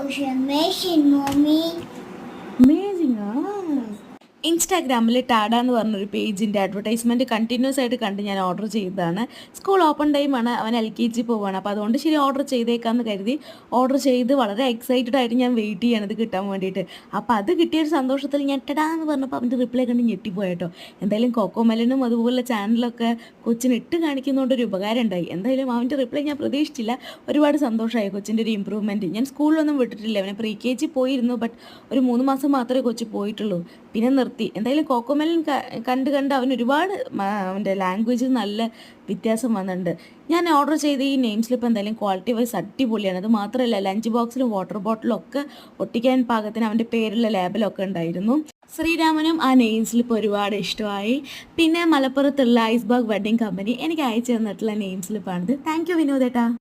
was amazing, mommy. Amazing ആ. ഇൻസ്റ്റാഗ്രാമിൽ ടാഡ എന്ന് പറഞ്ഞൊരു പേജിൻ്റെ അഡ്വർടൈസ്മെൻറ്റ് കണ്ടിന്യൂസ് ആയിട്ട് കണ്ട് ഞാൻ ഓർഡർ ചെയ്തതാണ്. സ്കൂൾ ഓപ്പൺ ടൈമാണ്, അവൻ LKG പോവുകയാണ്. അപ്പോൾ അതുകൊണ്ട് ശരി ഓർഡർ ചെയ്തേക്കാമെന്ന് കരുതി ഓർഡർ ചെയ്ത് വളരെ എക്സൈറ്റഡ് ആയിട്ട് ഞാൻ വെയിറ്റ് ചെയ്യണം ഇത് കിട്ടാൻ വേണ്ടിയിട്ട്. അപ്പോൾ അത് കിട്ടിയൊരു സന്തോഷത്തിൽ ഞാൻ ടാഡാ എന്ന് പറഞ്ഞപ്പോൾ അവൻ്റെ റിപ്ലൈ കണ്ട് ഞെട്ടിപ്പോയിട്ടോ. എന്തായാലും കോക്കോമെലനും അതുപോലെ ചാനലൊക്കെ കൊച്ചിന് ഇട്ട് കാണിക്കുന്നതുകൊണ്ട് ഒരു ഉപകാരം ഉണ്ടായി. എന്തായാലും അവൻ്റെ റിപ്ലൈ ഞാൻ പ്രതീക്ഷിച്ചില്ല. ഒരുപാട് സന്തോഷമായി കൊച്ചിൻ്റെ ഒരു ഇമ്പ്രൂവ്മെൻറ്റ്. ഞാൻ സ്കൂളിലൊന്നും വിട്ടിട്ടില്ല, അവനെ KG പോയിരുന്നു. ബട്ട് ഒരു 3 മാസം മാത്രമേ കൊച്ച് പോയിട്ടുള്ളൂ, പിന്നെ നിർത്തി. എന്തായാലും കോക്കോമെലൻ കണ്ട് അവൻ ഒരുപാട് അവൻ്റെ ലാംഗ്വേജിൽ നല്ല വ്യത്യാസം വന്നിട്ടുണ്ട്. ഞാൻ ഓർഡർ ചെയ്ത ഈ നെയിം സ്ലിപ്പ് എന്തായാലും ക്വാളിറ്റി വൈസ് അടിപൊളിയാണ്. അത് മാത്രമല്ല ലഞ്ച് ബോക്സിലും വാട്ടർ ബോട്ടിലും ഒക്കെ ഒട്ടിക്കാൻ പാകത്തിന് അവൻ്റെ പേരുള്ള ലേബലൊക്കെ ഉണ്ടായിരുന്നു. ശ്രീരാമനും ആ നെയിം സ്ലിപ്പ് ഒരുപാട് ഇഷ്ടമായി. പിന്നെ മലപ്പുറത്തുള്ള ഐസ്ബർഗ് വെഡ്ഡിങ് കമ്പനി എനിക്ക് അയച്ചു തന്നിട്ടുള്ള നെയിം സ്ലിപ്പാണിത്. Thank you വിനോദേട്ടാ.